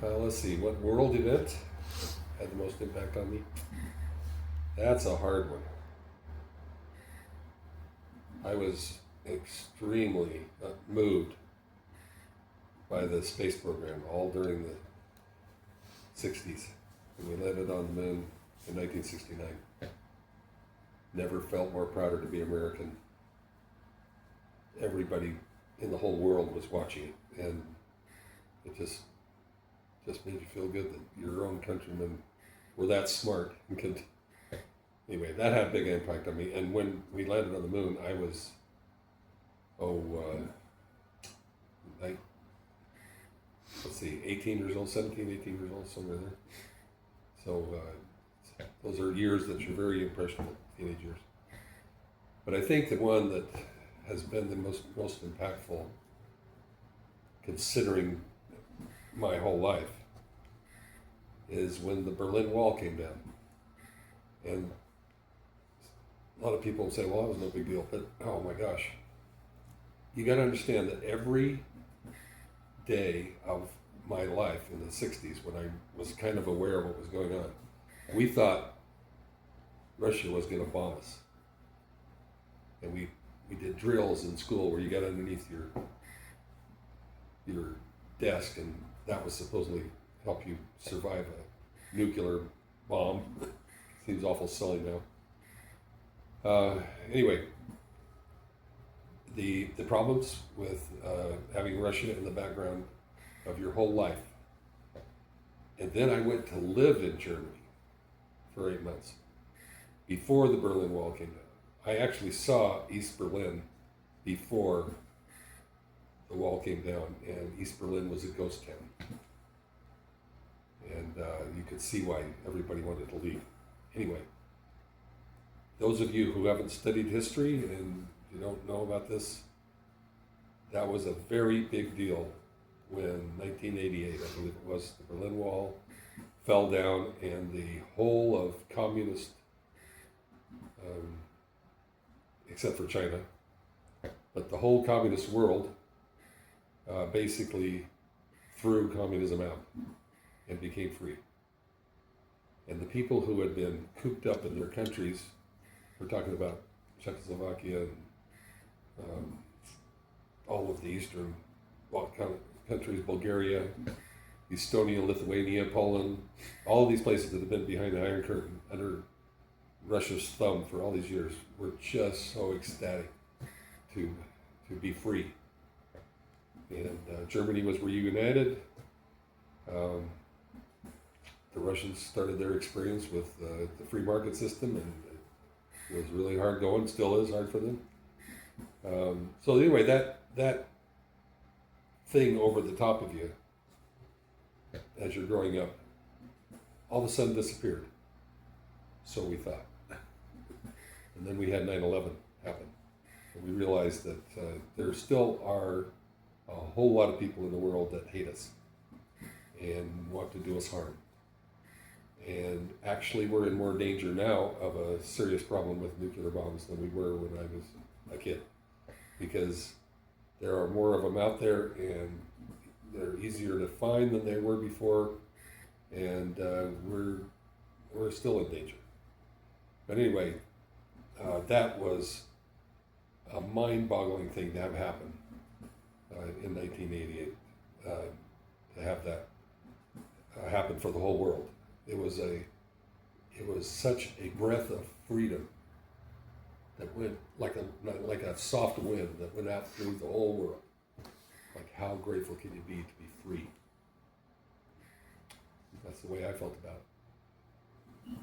Let's see, what world event had the most impact on me? That's a hard one. I was extremely moved by the space program all during the 60s. When we landed on the moon in 1969. Never felt more prouder to be American. Everybody in the whole world was watching it, and it just made you feel good that your own countrymen were that smart and could. Anyway, that had a big impact on me. And when we landed on the moon, I was, let's see, 18 years old, 17, 18 years old, somewhere there. So those are years that you're very impressionable, teenage years. But I think the one that has been the most impactful, considering my whole life, is when the Berlin Wall came down. And a lot of people say, well, that was no big deal, but oh my gosh. You got to understand that every day of my life in the 60s, when I was kind of aware of what was going on, we thought Russia was going to bomb us. And we did drills in school where you got underneath your desk, and that was supposedly help you survive a nuclear bomb. Seems awful silly now. Anyway, the problems with having Russia in the background of your whole life. And then I went to live in Germany for 8 months before the Berlin Wall came down. I actually saw East Berlin before the wall came down, and East Berlin was a ghost town. And you could see why everybody wanted to leave. Anyway, those of you who haven't studied history and you don't know about this, that was a very big deal when 1988, I believe it was, the Berlin Wall fell down, and the whole of communist, except for China, but the whole communist world basically threw communism out and became free. And the people who had been cooped up in their countries, we're talking about Czechoslovakia and all of the Eastern Bloc countries, Bulgaria, Estonia, Lithuania, Poland, all of these places that have been behind the Iron Curtain under Russia's thumb for all these years, were just so ecstatic to be free. And Germany was reunited. The Russians started their experience with the free market system, and it was really hard going, still is hard for them. So anyway, that thing over the top of you as you're growing up, all of a sudden disappeared. So we thought. And then we had 9/11 happen. And we realized that there still are a whole lot of people in the world that hate us and want to do us harm. And actually, we're in more danger now of a serious problem with nuclear bombs than we were when I was a kid, because there are more of them out there, and they're easier to find than they were before, and we're still in danger. But anyway, that was a mind-boggling thing to have happen in 1988, to have that happen for the whole world. It was such a breath of freedom that went like a soft wind that went out through the whole world. Like, how grateful can you be to be free? That's the way I felt about it.